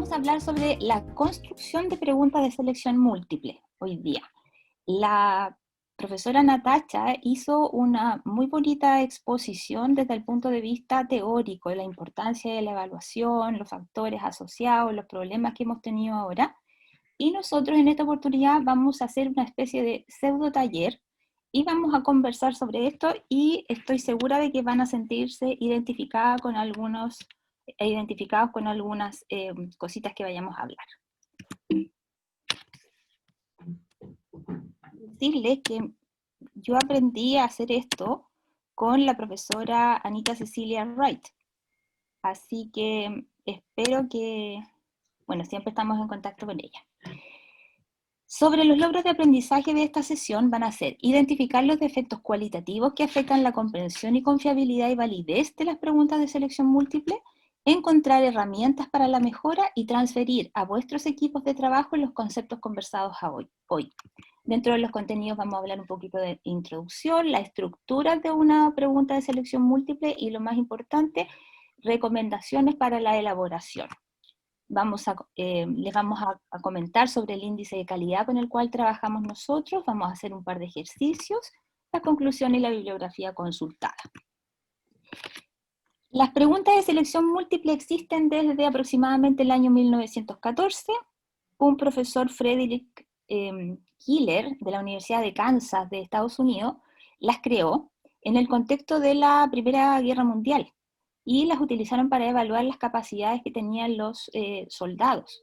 Vamos a hablar sobre la construcción de preguntas de selección múltiple hoy día. La profesora Natacha hizo una muy bonita exposición desde el punto de vista teórico de la importancia de la evaluación, los factores asociados, los problemas que hemos tenido ahora. Y nosotros en esta oportunidad vamos a hacer una especie de pseudo taller y vamos a conversar sobre esto y estoy segura de que van a sentirse identificados con algunas cositas que vayamos a hablar. Decirles que yo aprendí a hacer esto con la profesora Anita Cecilia Wright, así que espero que, bueno, siempre estamos en contacto con ella. Sobre los logros de aprendizaje de esta sesión van a ser identificar los defectos cualitativos que afectan la comprensión y confiabilidad y validez de las preguntas de selección múltiple, encontrar herramientas para la mejora y transferir a vuestros equipos de trabajo los conceptos conversados hoy. Dentro de los contenidos vamos a hablar un poquito de introducción, la estructura de una pregunta de selección múltiple y lo más importante, recomendaciones para la elaboración. Les vamos a comentar sobre el índice de calidad con el cual trabajamos nosotros, vamos a hacer un par de ejercicios, la conclusión y la bibliografía consultada. Las preguntas de selección múltiple existen desde aproximadamente el año 1914. Un profesor, Frederick Killer, de la Universidad de Kansas de Estados Unidos, las creó en el contexto de la Primera Guerra Mundial y las utilizaron para evaluar las capacidades que tenían los soldados,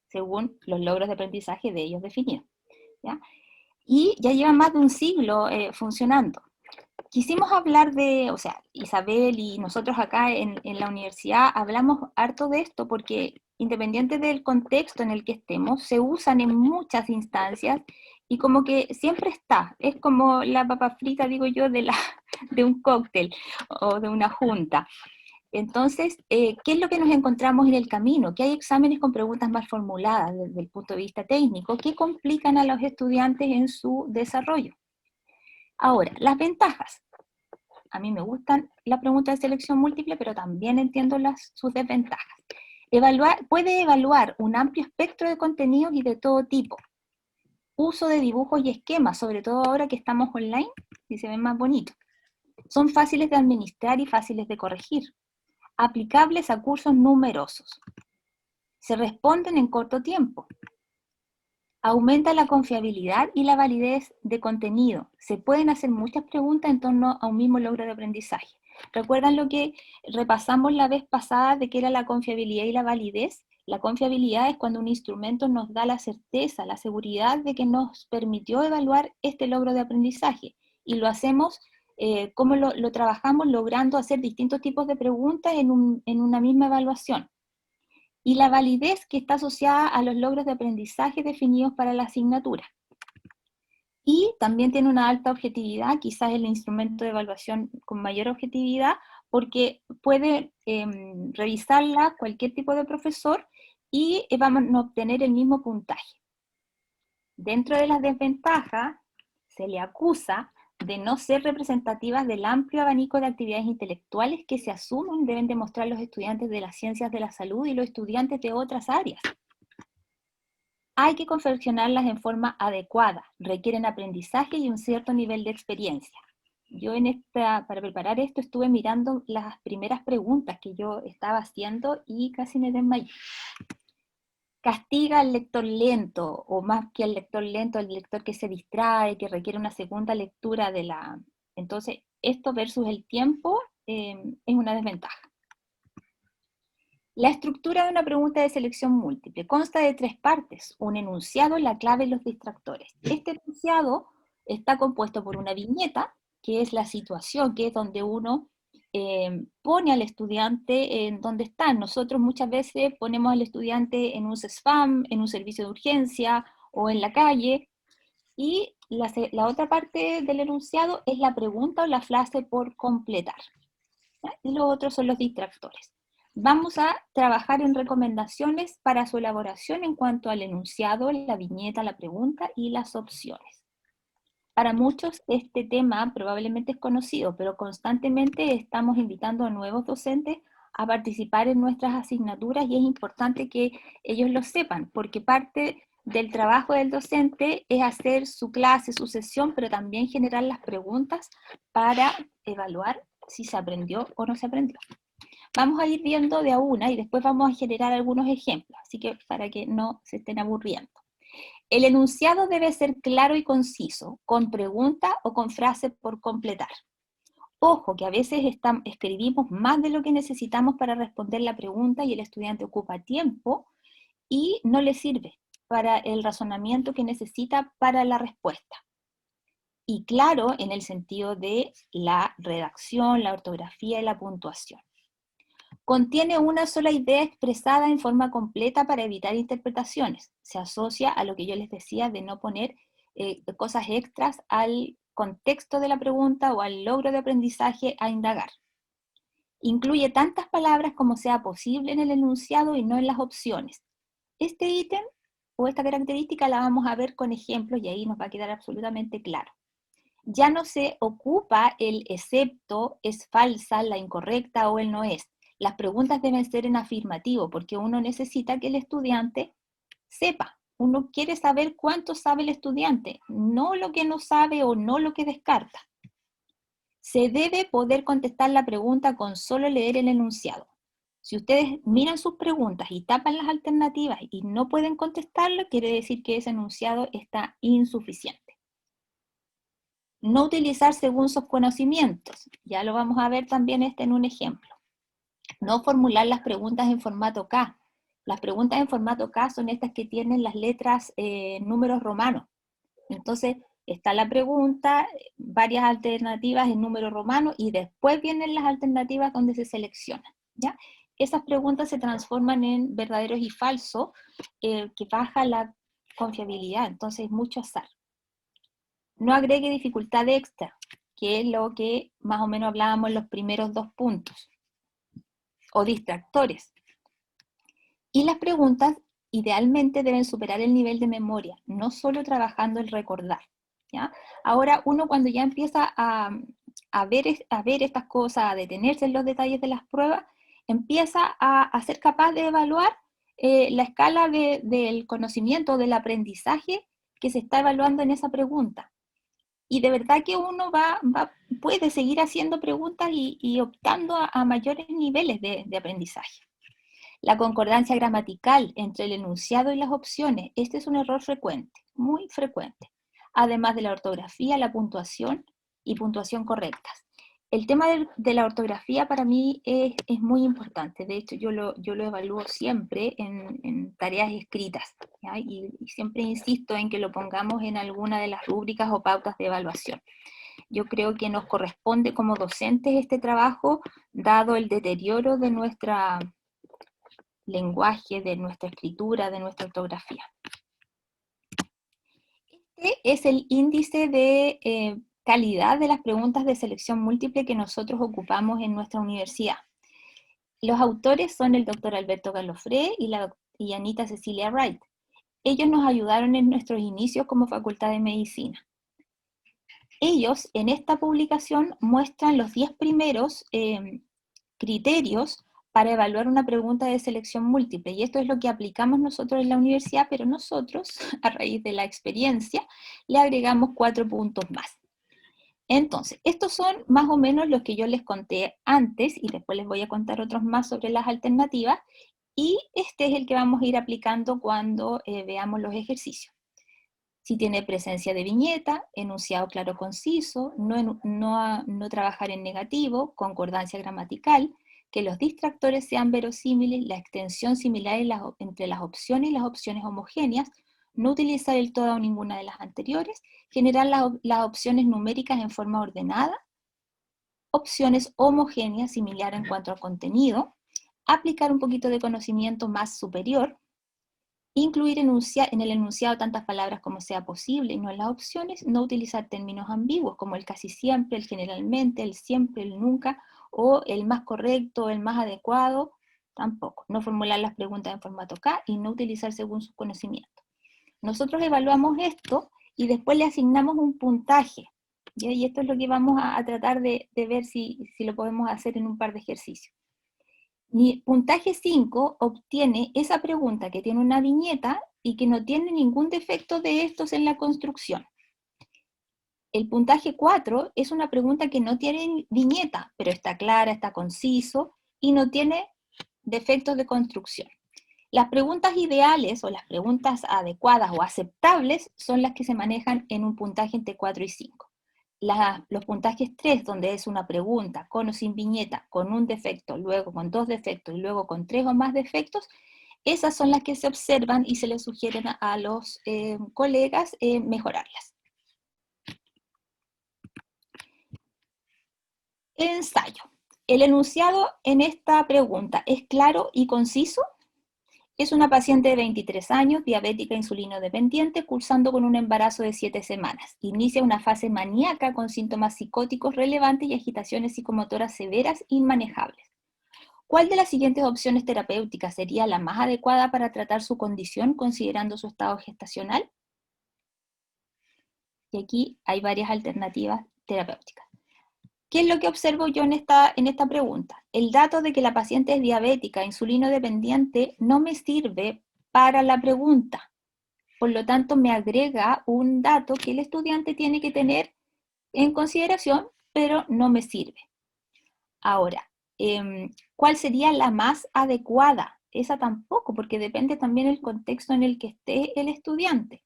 según los logros de aprendizaje de ellos definidos, ¿ya? Y ya llevan más de un siglo funcionando. Quisimos hablar Isabel y nosotros acá en la universidad hablamos harto de esto porque independiente del contexto en el que estemos, se usan en muchas instancias y como que siempre está, es como la papa frita, digo yo, de un cóctel o de una junta. Entonces, ¿qué es lo que nos encontramos en el camino? Que hay exámenes con preguntas más formuladas desde el punto de vista técnico que complican a los estudiantes en su desarrollo. Ahora, las ventajas. A mí me gustan las preguntas de selección múltiple, pero también entiendo sus desventajas. Puede evaluar un amplio espectro de contenidos y de todo tipo. Uso de dibujos y esquemas, sobre todo ahora que estamos online, y se ven más bonitos. Son fáciles de administrar y fáciles de corregir. Aplicables a cursos numerosos. Se responden en corto tiempo. Aumenta la confiabilidad y la validez de contenido. Se pueden hacer muchas preguntas en torno a un mismo logro de aprendizaje. ¿Recuerdan lo que repasamos la vez pasada de qué era la confiabilidad y la validez? La confiabilidad es cuando un instrumento nos da la certeza, la seguridad de que nos permitió evaluar este logro de aprendizaje. Y lo hacemos, ¿cómo lo trabajamos? Logrando hacer distintos tipos de preguntas en una misma evaluación. Y la validez que está asociada a los logros de aprendizaje definidos para la asignatura. Y también tiene una alta objetividad, quizás el instrumento de evaluación con mayor objetividad, porque puede revisarla cualquier tipo de profesor y vamos a obtener el mismo puntaje. Dentro de las desventajas, se le acusa de no ser representativas del amplio abanico de actividades intelectuales que se asumen deben demostrar los estudiantes de las ciencias de la salud y los estudiantes de otras áreas. Hay que confeccionarlas en forma adecuada, requieren aprendizaje y un cierto nivel de experiencia. Yo para preparar esto estuve mirando las primeras preguntas que yo estaba haciendo y casi me desmayé. Castiga al lector lento, o más que al lector lento, al lector que se distrae, que requiere una segunda lectura de la... Entonces, esto versus el tiempo es una desventaja. La estructura de una pregunta de selección múltiple consta de 3 partes: un enunciado, la clave y los distractores. Este enunciado está compuesto por una viñeta, que es la situación, que es donde uno pone al estudiante en donde está. Nosotros muchas veces ponemos al estudiante en un CESFAM, en un servicio de urgencia o en la calle, y la otra parte del enunciado es la pregunta o la frase por completar, ¿ya? Y los otros son los distractores. Vamos a trabajar en recomendaciones para su elaboración en cuanto al enunciado, la viñeta, la pregunta y las opciones. Para muchos este tema probablemente es conocido, pero constantemente estamos invitando a nuevos docentes a participar en nuestras asignaturas y es importante que ellos lo sepan, porque parte del trabajo del docente es hacer su clase, su sesión, pero también generar las preguntas para evaluar si se aprendió o no se aprendió. Vamos a ir viendo de a una y después vamos a generar algunos ejemplos, así que para que no se estén aburriendo. El enunciado debe ser claro y conciso, con pregunta o con frase por completar. Ojo, que a veces escribimos más de lo que necesitamos para responder la pregunta y el estudiante ocupa tiempo y no le sirve para el razonamiento que necesita para la respuesta. Y claro, en el sentido de la redacción, la ortografía y la puntuación. Contiene una sola idea expresada en forma completa para evitar interpretaciones. Se asocia a lo que yo les decía de no poner cosas extras al contexto de la pregunta o al logro de aprendizaje a indagar. Incluye tantas palabras como sea posible en el enunciado y no en las opciones. Este ítem o esta característica la vamos a ver con ejemplos y ahí nos va a quedar absolutamente claro. Ya no se ocupa el excepto, es falsa, la incorrecta o el no es. Las preguntas deben ser en afirmativo porque uno necesita que el estudiante sepa. Uno quiere saber cuánto sabe el estudiante, no lo que no sabe o no lo que descarta. Se debe poder contestar la pregunta con solo leer el enunciado. Si ustedes miran sus preguntas y tapan las alternativas y no pueden contestarlo, quiere decir que ese enunciado está insuficiente. No utilizar según sus conocimientos. Ya lo vamos a ver también en un ejemplo. No formular las preguntas en formato K. Las preguntas en formato K son estas que tienen las letras números romanos. Entonces, está la pregunta, varias alternativas en número romano y después vienen las alternativas donde se seleccionan, ¿ya? Esas preguntas se transforman en verdaderos y falsos, que baja la confiabilidad, entonces mucho azar. No agregue dificultad extra, que es lo que más o menos hablábamos en los primeros 2 puntos, o distractores. Y las preguntas idealmente deben superar el nivel de memoria, no solo trabajando el recordar. ¿Ya? Ahora uno cuando ya empieza a ver estas cosas, a detenerse en los detalles de las pruebas, empieza a ser capaz de evaluar la escala del conocimiento, del aprendizaje que se está evaluando en esa pregunta. Y de verdad que uno puede seguir haciendo preguntas y optando a mayores niveles de aprendizaje. La concordancia gramatical entre el enunciado y las opciones, este es un error frecuente, muy frecuente, además de la ortografía, la puntuación y puntuación correctas. El tema de la ortografía para mí es muy importante, de hecho yo lo evalúo siempre en tareas escritas, ¿ya? Y siempre insisto en que lo pongamos en alguna de las rúbricas o pautas de evaluación. Yo creo que nos corresponde como docentes este trabajo, dado el deterioro de nuestra lenguaje, de nuestra escritura, de nuestra ortografía. Este es el índice de calidad de las preguntas de selección múltiple que nosotros ocupamos en nuestra universidad. Los autores son el doctor Alberto Galofré y Anita Cecilia Wright. Ellos nos ayudaron en nuestros inicios como Facultad de Medicina. Ellos en esta publicación muestran los 10 primeros criterios para evaluar una pregunta de selección múltiple, y esto es lo que aplicamos nosotros en la universidad, pero nosotros, a raíz de la experiencia, le agregamos 4 puntos más. Entonces, estos son más o menos los que yo les conté antes, y después les voy a contar otros más sobre las alternativas, y este es el que vamos a ir aplicando cuando veamos los ejercicios. Si tiene presencia de viñeta, enunciado claro conciso, no trabajar en negativo, concordancia gramatical, que los distractores sean verosímiles, la extensión similar entre las opciones y las opciones homogéneas, no utilizar el todo o ninguna de las anteriores, generar las opciones numéricas en forma ordenada, opciones homogéneas similar en cuanto al contenido, aplicar un poquito de conocimiento más superior, incluir en el enunciado tantas palabras como sea posible y no en las opciones, no utilizar términos ambiguos como el casi siempre, el generalmente, el siempre, el nunca, o el más correcto, el más adecuado, tampoco. No formular las preguntas en formato K y no utilizar según sus conocimientos. Nosotros evaluamos esto y después le asignamos un puntaje, ¿ya? Y esto es lo que vamos a tratar de ver si lo podemos hacer en un par de ejercicios. Puntaje 5 obtiene esa pregunta que tiene una viñeta y que no tiene ningún defecto de estos en la construcción. El puntaje 4 es una pregunta que no tiene viñeta, pero está clara, está conciso y no tiene defectos de construcción. Las preguntas ideales o las preguntas adecuadas o aceptables son las que se manejan en un puntaje entre 4 y 5. Los puntajes 3, donde es una pregunta con o sin viñeta, con un defecto, luego con 2 defectos y luego con 3 o más defectos, esas son las que se observan y se les sugieren a los colegas mejorarlas. Ensayo. ¿El enunciado en esta pregunta es claro y conciso? Es una paciente de 23 años, diabética insulino dependiente, cursando con un embarazo de 7 semanas. Inicia una fase maníaca con síntomas psicóticos relevantes y agitaciones psicomotoras severas inmanejables. ¿Cuál de las siguientes opciones terapéuticas sería la más adecuada para tratar su condición considerando su estado gestacional? Y aquí hay varias alternativas terapéuticas. ¿Qué es lo que observo yo en esta pregunta? El dato de que la paciente es diabética, insulino dependiente, no me sirve para la pregunta. Por lo tanto, me agrega un dato que el estudiante tiene que tener en consideración, pero no me sirve. Ahora, ¿cuál sería la más adecuada? Esa tampoco, porque depende también del contexto en el que esté el estudiante.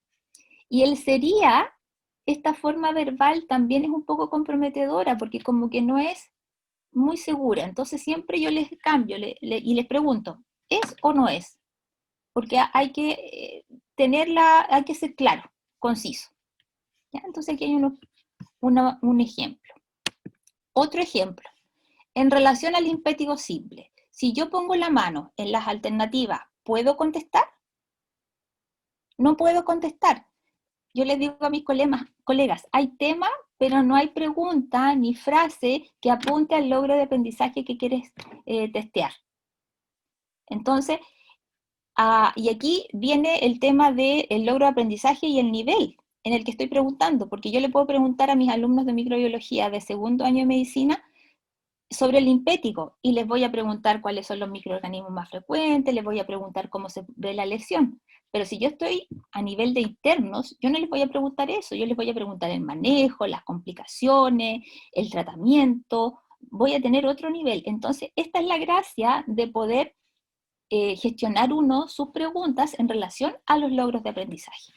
Y el sería, esta forma verbal también es un poco comprometedora, porque como que no es muy segura. Entonces siempre yo les cambio y les pregunto, ¿es o no es? Porque hay que hay que ser claro, conciso. ¿Ya? Entonces aquí hay un ejemplo. Otro ejemplo. En relación al impétigo simple, si yo pongo la mano en las alternativas, ¿puedo contestar? No puedo contestar. Yo les digo a mis colegas, hay tema, pero no hay pregunta ni frase que apunte al logro de aprendizaje que quieres testear. Entonces, y aquí viene el tema del logro de aprendizaje y el nivel en el que estoy preguntando, porque yo le puedo preguntar a mis alumnos de microbiología de segundo año de medicina sobre el impético y les voy a preguntar cuáles son los microorganismos más frecuentes, les voy a preguntar cómo se ve la lesión. Pero si yo estoy a nivel de internos, yo no les voy a preguntar eso, yo les voy a preguntar el manejo, las complicaciones, el tratamiento, voy a tener otro nivel. Entonces, esta es la gracia de poder gestionar uno sus preguntas en relación a los logros de aprendizaje.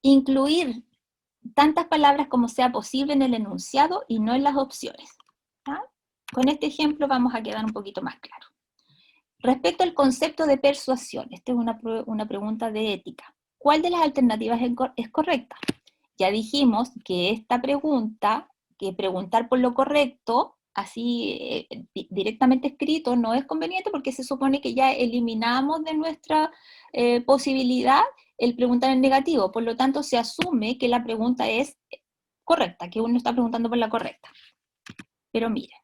Incluir tantas palabras como sea posible en el enunciado y no en las opciones. ¿Ah? Con este ejemplo vamos a quedar un poquito más claro. Respecto al concepto de persuasión, esta es una pregunta de ética. ¿Cuál de las alternativas es correcta? Ya dijimos que esta pregunta, que preguntar por lo correcto, así directamente escrito, no es conveniente porque se supone que ya eliminamos de nuestra posibilidad el preguntar en negativo. Por lo tanto, se asume que la pregunta es correcta, que uno está preguntando por la correcta. Pero miren,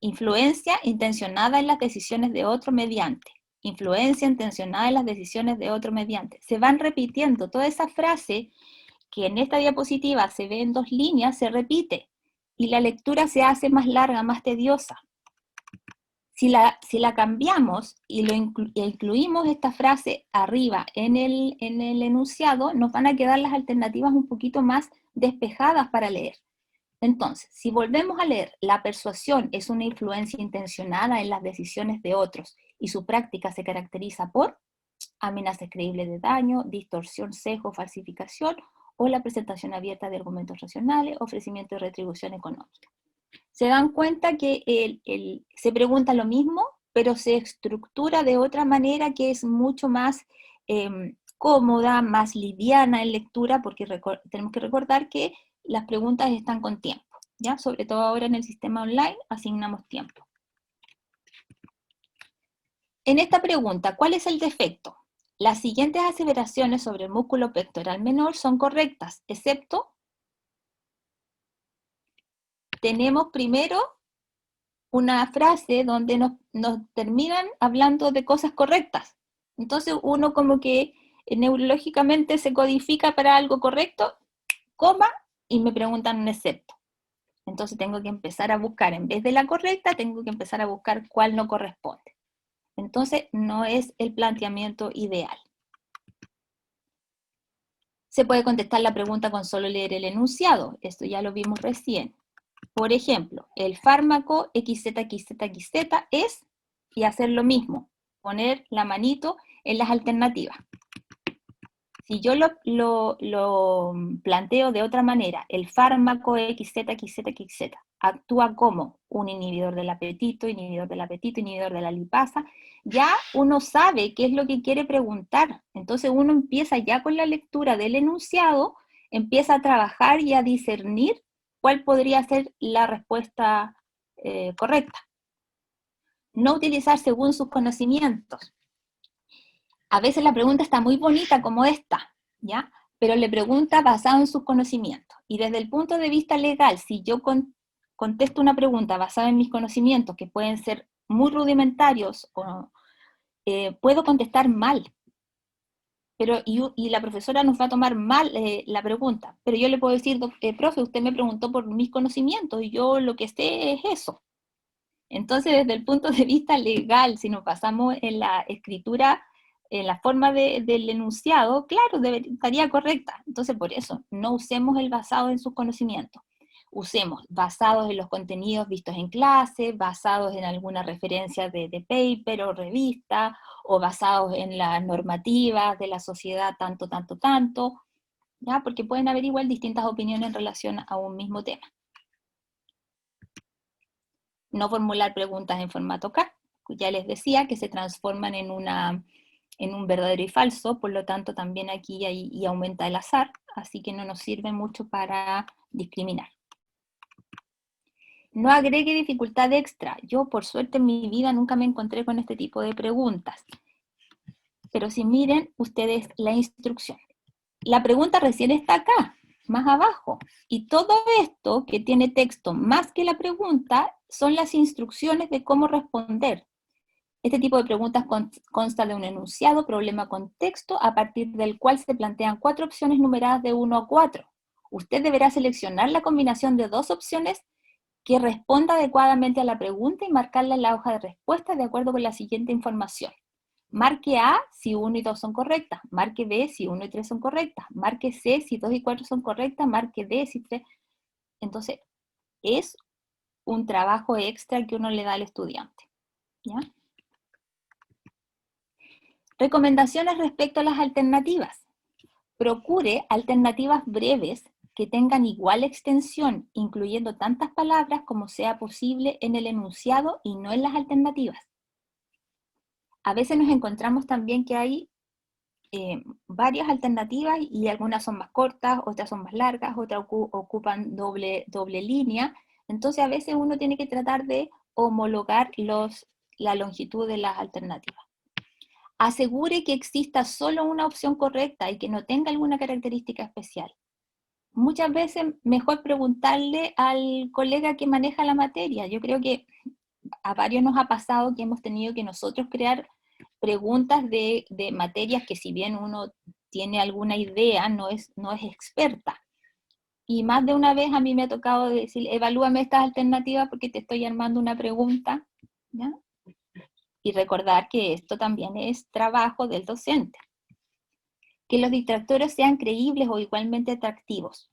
influencia intencionada en las decisiones de otro mediante. Influencia intencionada en las decisiones de otro mediante. Se van repitiendo toda esa frase que en esta diapositiva se ve en 2 líneas, se repite y la lectura se hace más larga, más tediosa. Si la cambiamos y incluimos esta frase arriba en el enunciado, nos van a quedar las alternativas un poquito más despejadas para leer. Entonces, si volvemos a leer, la persuasión es una influencia intencionada en las decisiones de otros y su práctica se caracteriza por amenazas creíbles de daño, distorsión, sesgo, falsificación o la presentación abierta de argumentos racionales, ofrecimiento de retribución económica. Se dan cuenta que se pregunta lo mismo, pero se estructura de otra manera que es mucho más cómoda, más liviana en lectura, porque tenemos que recordar que las preguntas están con tiempo, ¿ya? Sobre todo ahora en el sistema online asignamos tiempo. En esta pregunta, ¿cuál es el defecto? Las siguientes aseveraciones sobre el músculo pectoral menor son correctas, excepto tenemos primero una frase donde nos terminan hablando de cosas correctas. Entonces uno como que neurológicamente se codifica para algo correcto, coma, y me preguntan un excepto. Entonces tengo que empezar a buscar, en vez de la correcta, tengo que empezar a buscar cuál no corresponde. Entonces no es el planteamiento ideal. Se puede contestar la pregunta con solo leer el enunciado, esto ya lo vimos recién. Por ejemplo, el fármaco XZXZXZ es, y hacer lo mismo, poner la manito en las alternativas. Si yo lo planteo de otra manera, el fármaco XZXZXZ actúa como un inhibidor del apetito, inhibidor del apetito, inhibidor de la lipasa, ya uno sabe qué es lo que quiere preguntar. Entonces uno empieza ya con la lectura del enunciado, empieza a trabajar y a discernir cuál podría ser la respuesta correcta. No utilizar según sus conocimientos. A veces la pregunta está muy bonita como esta, ¿ya? Pero le pregunta basado en sus conocimientos. Y desde el punto de vista legal, si yo contesto una pregunta basada en mis conocimientos, que pueden ser muy rudimentarios, puedo contestar mal. Y la profesora nos va a tomar mal la pregunta. Pero yo le puedo decir, profe, usted me preguntó por mis conocimientos y yo lo que sé es eso. Entonces, desde el punto de vista legal, si nos basamos en la escritura, en la forma del enunciado, claro, estaría correcta. Entonces, por eso, no usemos el basado en sus conocimientos. Usemos basados en los contenidos vistos en clase, basados en alguna referencia de paper o revista, o basados en las normativas de la sociedad tanto, tanto, tanto, ¿ya? Porque pueden haber igual distintas opiniones en relación a un mismo tema. No formular preguntas en formato CAR. Ya les decía que se transforman en un verdadero y falso, por lo tanto también aquí y aumenta el azar, así que no nos sirve mucho para discriminar. No agregue dificultad extra. Yo, por suerte, en mi vida nunca me encontré con este tipo de preguntas. Pero si miren ustedes la instrucción. La pregunta recién está acá, más abajo. Y todo esto que tiene texto más que la pregunta son las instrucciones de cómo responder. Este tipo de preguntas consta de un enunciado, problema, contexto, a partir del cual se plantean 4 opciones numeradas de 1 a 4. Usted deberá seleccionar la combinación de 2 opciones que responda adecuadamente a la pregunta y marcarla en la hoja de respuesta de acuerdo con la siguiente información. Marque A si 1 y 2 son correctas, marque B si 1 y 3 son correctas, marque C si 2 y 4 son correctas, marque D si 3. Entonces, es un trabajo extra que uno le da al estudiante, ¿ya? Recomendaciones respecto a las alternativas. Procure alternativas breves que tengan igual extensión, incluyendo tantas palabras como sea posible en el enunciado y no en las alternativas. A veces nos encontramos también que hay varias alternativas y algunas son más cortas, otras son más largas, otras ocupan doble línea. Entonces a veces uno tiene que tratar de homologar la longitud de las alternativas. Asegure que exista solo una opción correcta y que no tenga alguna característica especial. Muchas veces mejor preguntarle al colega que maneja la materia. Yo creo que a varios nos ha pasado que hemos tenido que nosotros crear preguntas de materias que si bien uno tiene alguna idea, no es experta. Y más de una vez a mí me ha tocado decir, evalúame estas alternativas porque te estoy armando una pregunta, ¿ya? Y recordar que esto también es trabajo del docente. Que los distractores sean creíbles o igualmente atractivos.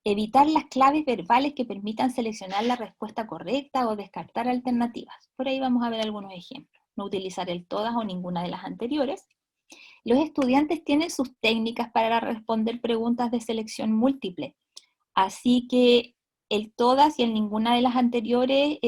Evitar las claves verbales que permitan seleccionar la respuesta correcta o descartar alternativas. Por ahí vamos a ver algunos ejemplos. No utilizar el todas o ninguna de las anteriores. Los estudiantes tienen sus técnicas para responder preguntas de selección múltiple. Así que el todas y el ninguna de las anteriores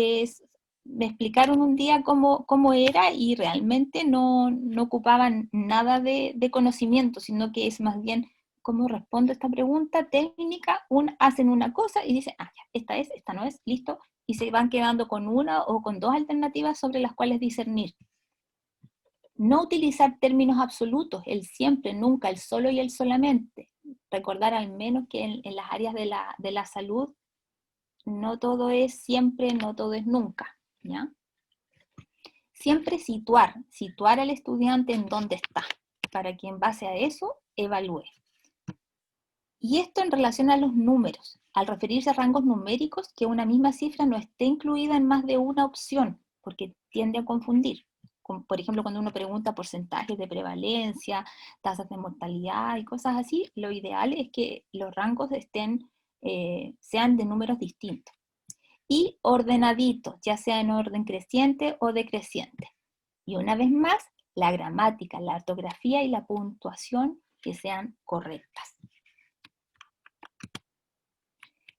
me explicaron un día cómo era y realmente no ocupaban nada de conocimiento, sino que es más bien cómo respondo esta pregunta técnica, hacen una cosa y dicen, ya, esta es, esta no es, listo, y se van quedando con una o con 2 alternativas sobre las cuales discernir. No utilizar términos absolutos, el siempre, nunca, el solo y el solamente. Recordar al menos que en las áreas de la salud no todo es siempre, no todo es nunca, ¿ya? Siempre situar al estudiante en dónde está, para que en base a eso evalúe. Y esto en relación a los números. al referirse a rangos numéricos que una misma cifra no esté incluida en más de una opción, porque tiende a confundir. Por ejemplo, cuando uno pregunta porcentajes de prevalencia, tasas de mortalidad y cosas así, lo ideal es que los rangos sean de números distintos. Y ordenaditos, ya sea en orden creciente o decreciente. Y una vez más, la gramática, la ortografía y la puntuación que sean correctas.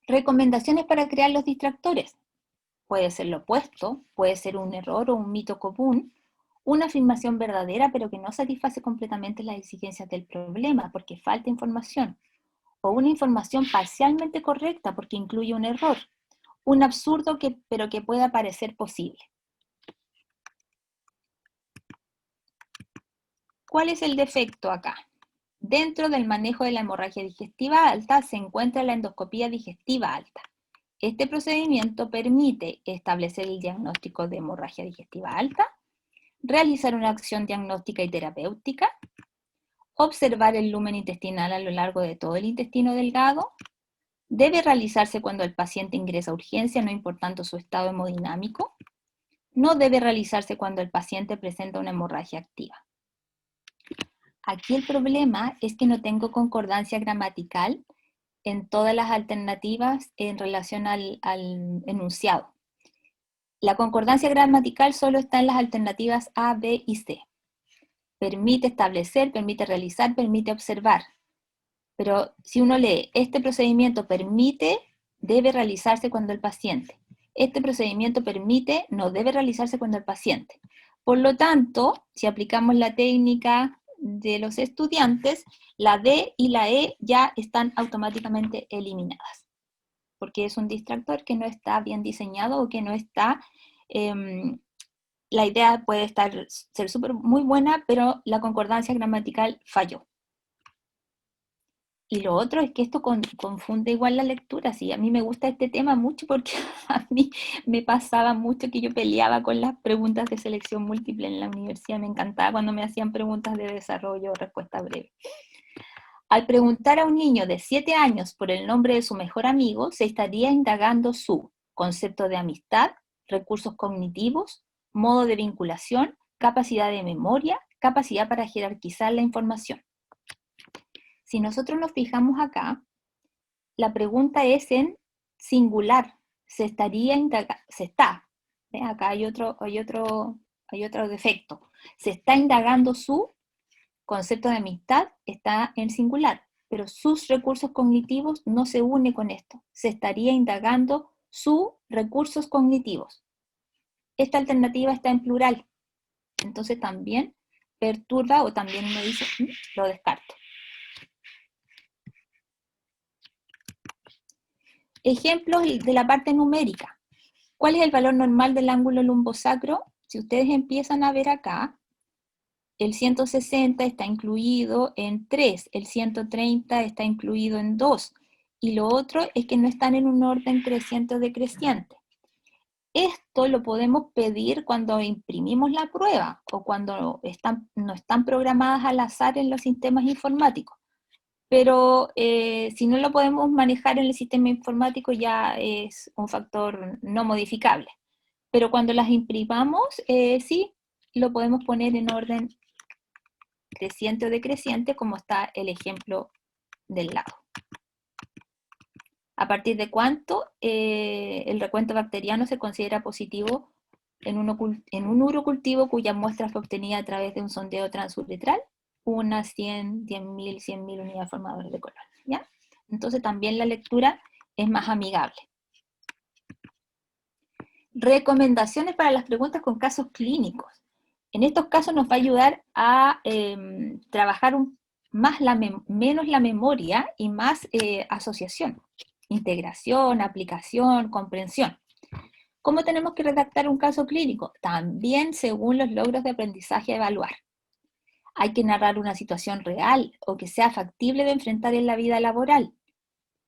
Recomendaciones para crear los distractores. Puede ser lo opuesto, puede ser un error o un mito común, una afirmación verdadera pero que no satisface completamente las exigencias del problema porque falta información, o una información parcialmente correcta porque incluye un error, un absurdo pero que pueda parecer posible. ¿Cuál es el defecto acá? Dentro del manejo de la hemorragia digestiva alta se encuentra la endoscopía digestiva alta. Este procedimiento permite establecer el diagnóstico de hemorragia digestiva alta, realizar una acción diagnóstica y terapéutica, observar el lumen intestinal a lo largo de todo el intestino delgado, debe realizarse cuando el paciente ingresa a urgencia, no importando su estado hemodinámico, no debe realizarse cuando el paciente presenta una hemorragia activa. Aquí el problema es que no tengo concordancia gramatical en todas las alternativas en relación al enunciado. La concordancia gramatical solo está en las alternativas A, B y C. Permite establecer, permite realizar, permite observar. Pero si uno lee, este procedimiento permite, debe realizarse cuando el paciente. Este procedimiento permite, no debe realizarse cuando el paciente. Por lo tanto, si aplicamos la técnica de los estudiantes, la D y la E ya están automáticamente eliminadas, porque es un distractor que no está bien diseñado o que no está... la idea puede ser muy buena, pero la concordancia gramatical falló. Y lo otro es que esto confunde igual la lectura. Sí, a mí me gusta este tema mucho porque a mí me pasaba mucho que yo peleaba con las preguntas de selección múltiple en la universidad. Me encantaba cuando me hacían preguntas de desarrollo o respuesta breve. Al preguntar a un niño de 7 años por el nombre de su mejor amigo, se estaría indagando su concepto de amistad, recursos cognitivos, modo de vinculación, capacidad de memoria, capacidad para jerarquizar la información. Si nosotros nos fijamos acá, la pregunta es en singular. Se estaría indagando, se está. Acá hay otro defecto. Se está indagando su concepto de amistad, está en singular, pero sus recursos cognitivos no se une con esto. Se estaría indagando sus recursos cognitivos. Esta alternativa está en plural. Entonces también perturba o también uno dice, lo descarto. Ejemplos de la parte numérica. ¿Cuál es el valor normal del ángulo lumbosacro? Si ustedes empiezan a ver acá, el 160 está incluido en 3, el 130 está incluido en 2, y lo otro es que no están en un orden creciente o decreciente. Esto lo podemos pedir cuando imprimimos la prueba o cuando no están programadas al azar en los sistemas informáticos. Pero si no lo podemos manejar en el sistema informático ya es un factor no modificable. Pero cuando las imprimamos, sí, lo podemos poner en orden creciente o decreciente, como está el ejemplo del lado. ¿A partir de cuánto el recuento bacteriano se considera positivo en un urocultivo cuya muestra fue obtenida a través de un sondeo transuretral? Unas 100, 10.000, 100.000 unidades formadoras de colon, ¿ya? Entonces también la lectura es más amigable. Recomendaciones para las preguntas con casos clínicos. En estos casos nos va a ayudar a trabajar menos la memoria y más asociación, integración, aplicación, comprensión. ¿Cómo tenemos que redactar un caso clínico? También según los logros de aprendizaje a evaluar. Hay que narrar una situación real o que sea factible de enfrentar en la vida laboral.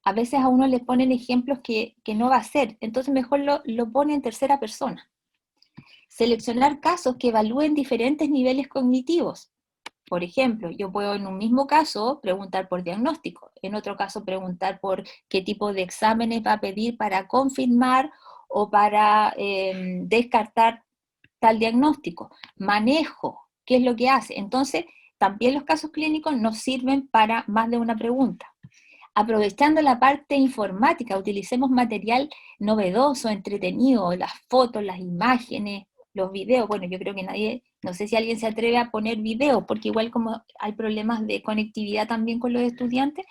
A veces a uno le ponen ejemplos que no va a hacer, entonces mejor lo pone en tercera persona. Seleccionar casos que evalúen diferentes niveles cognitivos. Por ejemplo, yo puedo en un mismo caso preguntar por diagnóstico. en otro caso preguntar por qué tipo de exámenes va a pedir para confirmar o para descartar tal diagnóstico. Manejo, ¿qué es lo que hace? Entonces, también los casos clínicos nos sirven para más de una pregunta. Aprovechando la parte informática, utilicemos material novedoso, entretenido, las fotos, las imágenes, los videos. Bueno, yo creo que nadie, no sé si alguien se atreve a poner videos, porque igual como hay problemas de conectividad también con los estudiantes,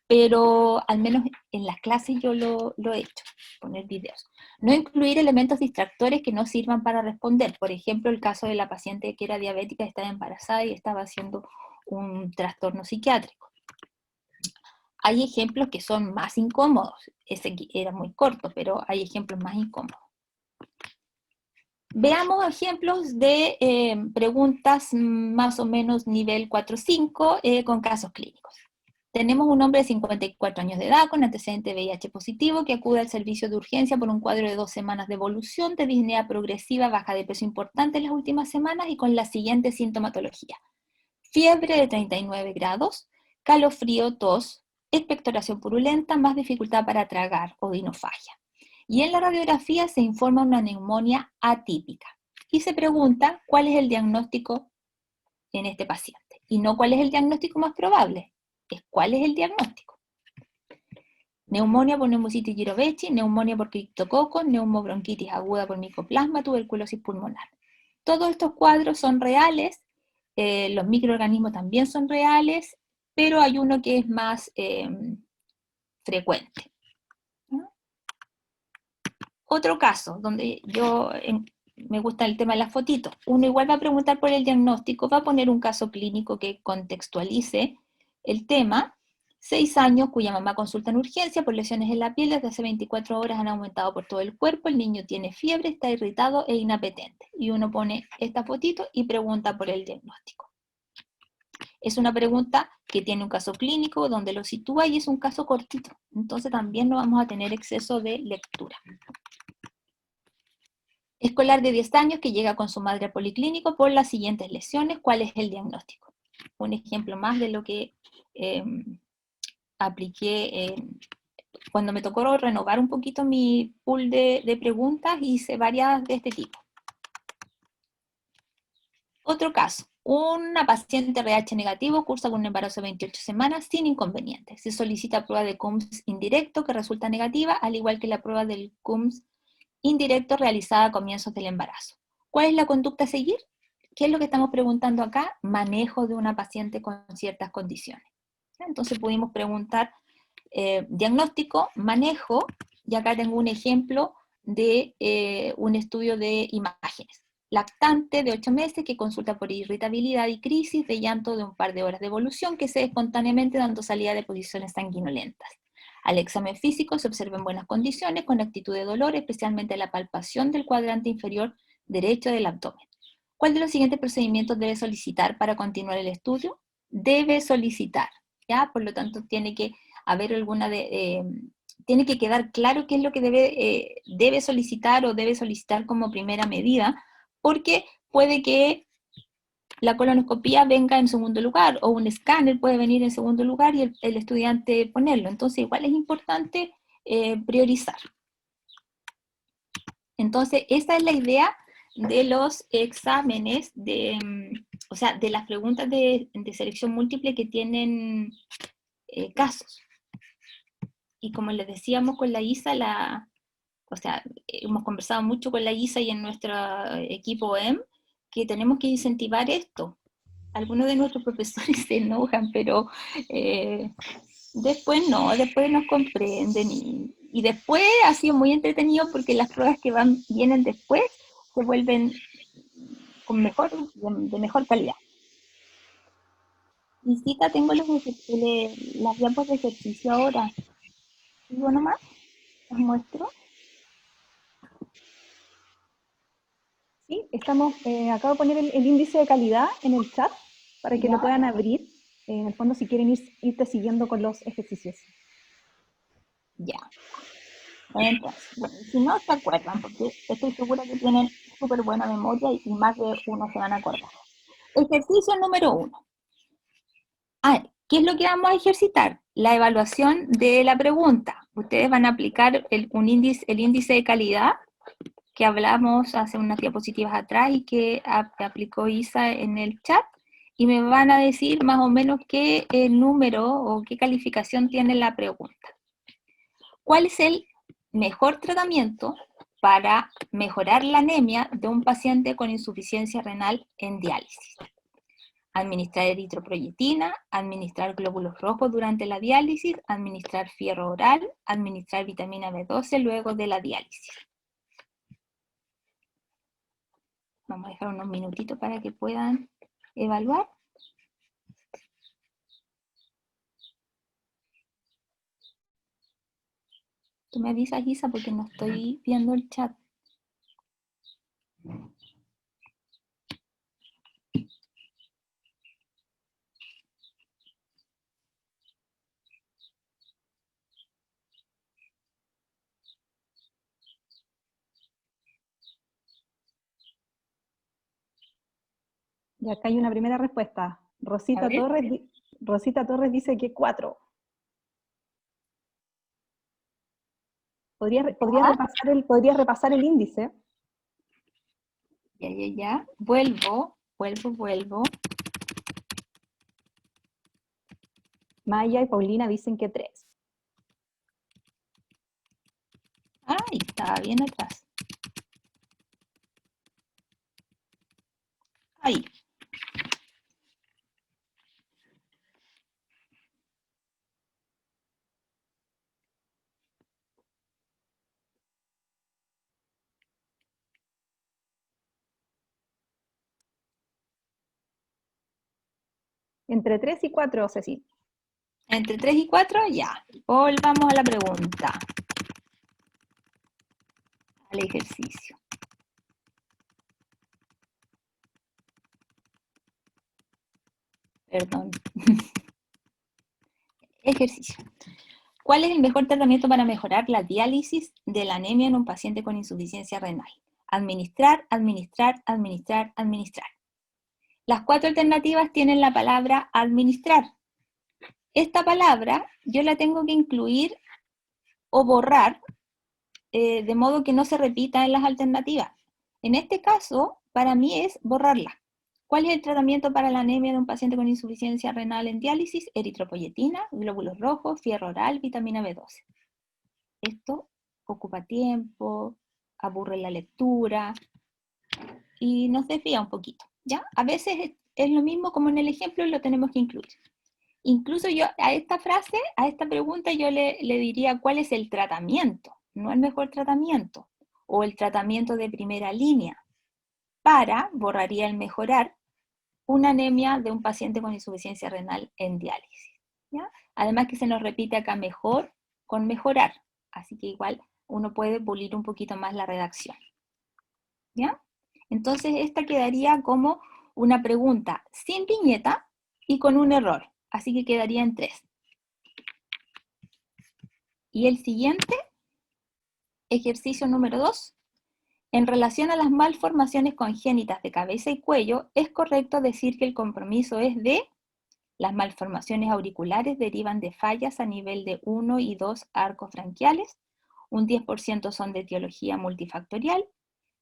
pero al menos en las clases yo lo he hecho, poner videos. No incluir elementos distractores que no sirvan para responder. Por ejemplo, el caso de la paciente que era diabética, estaba embarazada y estaba haciendo un trastorno psiquiátrico. Hay ejemplos que son más incómodos. Ese era muy corto, pero hay ejemplos más incómodos. Veamos ejemplos de preguntas más o menos nivel 4 o 5 con casos clínicos. Tenemos un hombre de 54 años de edad con antecedente VIH positivo que acude al servicio de urgencia por un cuadro de 2 semanas de evolución de disnea progresiva, baja de peso importante en las últimas semanas y con la siguiente sintomatología. Fiebre de 39 grados, calofrío, tos, expectoración purulenta, más dificultad para tragar, odinofagia. Y en la radiografía se informa una neumonía atípica. Y se pregunta cuál es el diagnóstico en este paciente. Y no cuál es el diagnóstico más probable, es cuál es el diagnóstico. Neumonía por neumocitis girovechi, neumonía por criptococo, neumobronquitis aguda por micoplasma, tuberculosis pulmonar. Todos estos cuadros son reales, los microorganismos también son reales, pero hay uno que es más frecuente. ¿No? Otro caso, donde me gusta el tema de las fotitos, uno igual va a preguntar por el diagnóstico, va a poner un caso clínico que contextualice el tema. 6 años cuya mamá consulta en urgencia por lesiones en la piel desde hace 24 horas han aumentado por todo el cuerpo, el niño tiene fiebre, está irritado e inapetente. Y uno pone esta fotito y pregunta por el diagnóstico. Es una pregunta que tiene un caso clínico donde lo sitúa y es un caso cortito. Entonces también no vamos a tener exceso de lectura. Escolar de 10 años que llega con su madre al policlínico por las siguientes lesiones. ¿Cuál es el diagnóstico? Un ejemplo más de lo que apliqué cuando me tocó renovar un poquito mi pool de preguntas, hice varias de este tipo. Otro caso, una paciente RH negativo cursa con un embarazo de 28 semanas sin inconvenientes. Se solicita prueba de CUMS indirecto que resulta negativa, al igual que la prueba del CUMS indirecto realizada a comienzos del embarazo. ¿Cuál es la conducta a seguir? ¿Qué es lo que estamos preguntando acá? Manejo de una paciente con ciertas condiciones. Entonces pudimos preguntar diagnóstico, manejo, y acá tengo un ejemplo de un estudio de imágenes. Lactante de 8 meses que consulta por irritabilidad y crisis de llanto de un par de horas de evolución que se espontáneamente dando salida de posiciones sanguinolentas. Al examen físico se observa en buenas condiciones, con actitud de dolor, especialmente la palpación del cuadrante inferior derecho del abdomen. ¿Cuál de los siguientes procedimientos debe solicitar para continuar el estudio? Debe solicitar, ¿ya? Por lo tanto, tiene que haber tiene que quedar claro qué es lo que debe solicitar o debe solicitar como primera medida, porque puede que la colonoscopía venga en segundo lugar, o un escáner puede venir en segundo lugar y el estudiante ponerlo. Entonces, igual es importante priorizar. Entonces, esa es la idea de los exámenes, o sea, de las preguntas de selección múltiple que tienen casos. Y como les decíamos con la ISA, o sea, hemos conversado mucho con la ISA y en nuestro equipo EM, que tenemos que incentivar esto. Algunos de nuestros profesores se enojan, pero después nos comprenden y después ha sido muy entretenido porque las pruebas que vienen después se vuelven de mejor calidad. Visita, tengo las diapos de ejercicio ahora. ¿Sigo nomás? ¿Las muestro? Sí, acabo de poner el índice de calidad en el chat para que ¿Ya? lo puedan abrir. En el fondo, si quieren irte siguiendo con los ejercicios. Ya. Entonces, bueno, si no se acuerdan, porque estoy segura que tienen súper buena memoria y más de uno se van a acordar. Ejercicio número 1. ¿Qué es lo que vamos a ejercitar? la evaluación de la pregunta. Ustedes van a aplicar el índice de calidad que hablamos hace unas diapositivas atrás y que aplicó Isa en el chat, y me van a decir más o menos qué número o qué calificación tiene la pregunta. ¿Cuál es el mejor tratamiento para mejorar la anemia de un paciente con insuficiencia renal en diálisis? Administrar eritropoyetina, administrar glóbulos rojos durante la diálisis, administrar fierro oral, administrar vitamina B12 luego de la diálisis. Vamos a dejar unos minutitos para que puedan evaluar. Tú me avisas, Isa, porque no estoy viendo el chat. Y acá hay una primera respuesta. Rosita Torres dice que 4. ¿Podrías repasar el índice? Ya. Vuelvo. Maya y Paulina dicen que 3. Ahí estaba bien atrás. Ahí. Entre 3 y 4, Ceci. Entre 3 y 4, ya. Volvamos a la pregunta. Al ejercicio. Perdón. Ejercicio. ¿Cuál es el mejor tratamiento para mejorar la diálisis de la anemia en un paciente con insuficiencia renal? Administrar, administrar, administrar, administrar. Las 4 alternativas tienen la palabra administrar. Esta palabra yo la tengo que incluir o borrar de modo que no se repita en las alternativas. En este caso, para mí es borrarla. ¿Cuál es el tratamiento para la anemia de un paciente con insuficiencia renal en diálisis? Eritropoyetina, glóbulos rojos, fierro oral, vitamina B12. Esto ocupa tiempo, aburre la lectura y nos desvía un poquito, ¿ya? A veces es lo mismo como en el ejemplo y lo tenemos que incluir. Incluso yo a esta frase, a esta pregunta, yo le diría cuál es el tratamiento, no el mejor tratamiento, o el tratamiento de primera línea. Borraría el mejorar una anemia de un paciente con insuficiencia renal en diálisis, ¿ya? Además que se nos repite acá mejor con mejorar, así que igual uno puede pulir un poquito más la redacción, ¿ya? Entonces esta quedaría como una pregunta sin viñeta y con un error, así que quedaría en 3. Y el siguiente, ejercicio número 2. En relación a las malformaciones congénitas de cabeza y cuello, es correcto decir que el compromiso es de: las malformaciones auriculares derivan de fallas a nivel de 1 y 2 arcos branquiales, un 10% son de etiología multifactorial,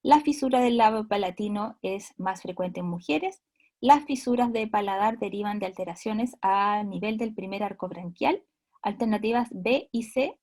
la fisura del labio palatino es más frecuente en mujeres, las fisuras de paladar derivan de alteraciones a nivel del primer arco branquial, alternativas B y C.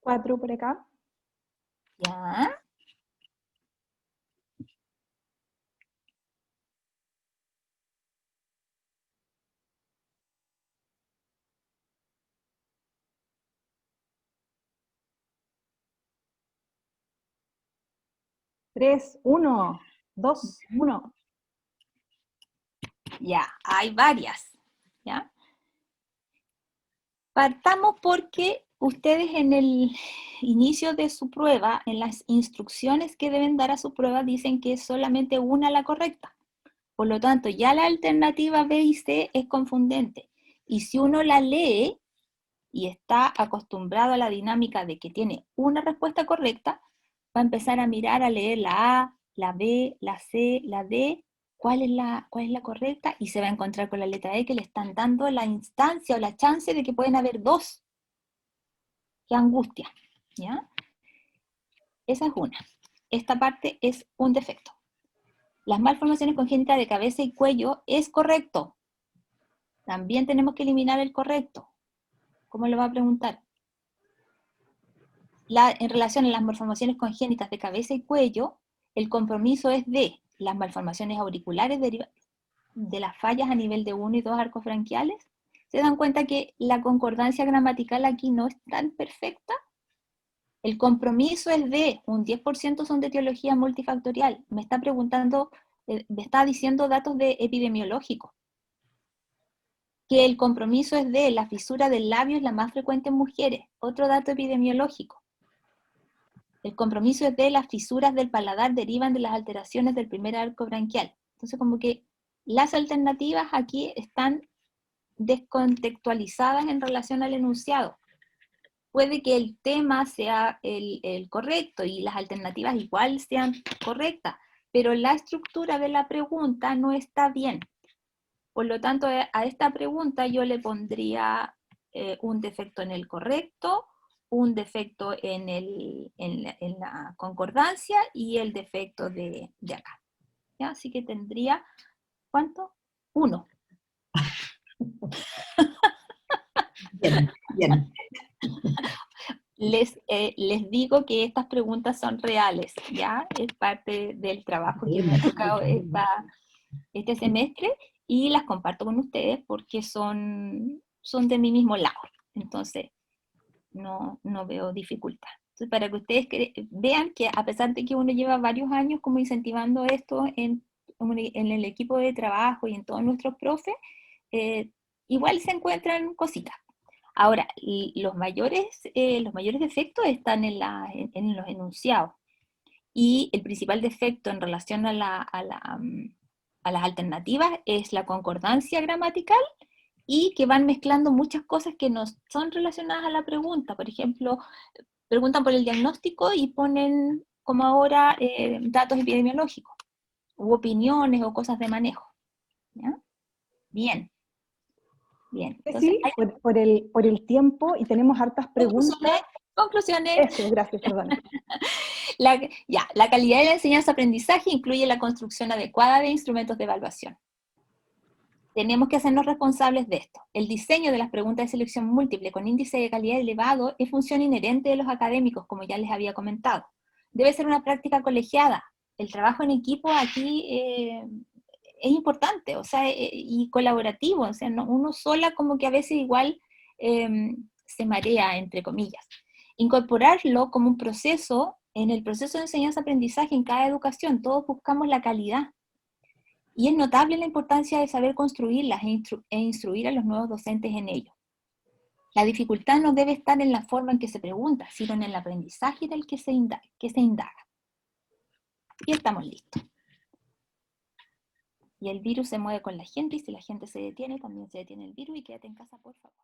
¿4 por acá? ¿Ya? Tres, 1, 2, 1. Ya, hay varias, ¿ya? Partamos porque ustedes en el inicio de su prueba, en las instrucciones que deben dar a su prueba, dicen que es solamente una la correcta. Por lo tanto, ya la alternativa B y C es confundente. Y si uno la lee y está acostumbrado a la dinámica de que tiene una respuesta correcta, va a empezar a mirar, a leer la A, la B, la C, la D, cuál es la correcta, y se va a encontrar con la letra E que le están dando la instancia o la chance de que pueden haber dos. ¡Qué angustia! ¿Ya? Esa es una. Esta parte es un defecto. Las malformaciones congénitas de cabeza y cuello es correcto. También tenemos que eliminar el correcto. ¿Cómo lo va a preguntar? En relación a las malformaciones congénitas de cabeza y cuello, el compromiso es de las malformaciones auriculares de las fallas a nivel de 1 y 2 arcos branquiales. ¿Se dan cuenta que la concordancia gramatical aquí no es tan perfecta? El compromiso es de un 10% son de etiología multifactorial. Me está preguntando, me está diciendo datos de epidemiológico. Que el compromiso es de la fisura del labio es la más frecuente en mujeres. Otro dato epidemiológico. El compromiso es de las fisuras del paladar derivan de las alteraciones del primer arco branquial. Entonces, como que las alternativas aquí están descontextualizadas en relación al enunciado. Puede que el tema sea el correcto y las alternativas igual sean correctas, pero la estructura de la pregunta no está bien. Por lo tanto, a esta pregunta yo le pondría un defecto en el correcto, un defecto en la concordancia y el defecto de acá. ¿Ya? Así que tendría, ¿cuánto? 1. Bien, bien. Les digo que estas preguntas son reales, ¿ya? Es parte del trabajo que me ha tocado este semestre y las comparto con ustedes porque son de mi mismo lado. Entonces, no veo dificultad. Entonces, para que ustedes vean que a pesar de que uno lleva varios años como incentivando esto en el equipo de trabajo y en todos nuestros profes, igual se encuentran cositas. Ahora, los mayores defectos están en los enunciados. Y el principal defecto en relación a las alternativas es la concordancia gramatical y que van mezclando muchas cosas que no son relacionadas a la pregunta. Por ejemplo, preguntan por el diagnóstico y ponen como ahora datos epidemiológicos, u opiniones o cosas de manejo. ¿Ya? Bien. Bien. Entonces, Sí, por el tiempo y tenemos hartas preguntas. Conclusiones. Eso, gracias, perdona. La calidad de la enseñanza-aprendizaje incluye la construcción adecuada de instrumentos de evaluación. Tenemos que hacernos responsables de esto. El diseño de las preguntas de selección múltiple con índice de calidad elevado es función inherente de los académicos, como ya les había comentado. Debe ser una práctica colegiada. El trabajo en equipo aquí es importante, o sea, y colaborativo. O sea, uno sola como que a veces igual se marea, entre comillas. Incorporarlo como un proceso, en el proceso de enseñanza-aprendizaje en cada educación, todos buscamos la calidad. Y es notable la importancia de saber construirlas e instruir a los nuevos docentes en ello. La dificultad no debe estar en la forma en que se pregunta, sino en el aprendizaje del que se indaga. Y estamos listos. Y el virus se mueve con la gente, y si la gente se detiene, también se detiene el virus, y quédate en casa, por favor.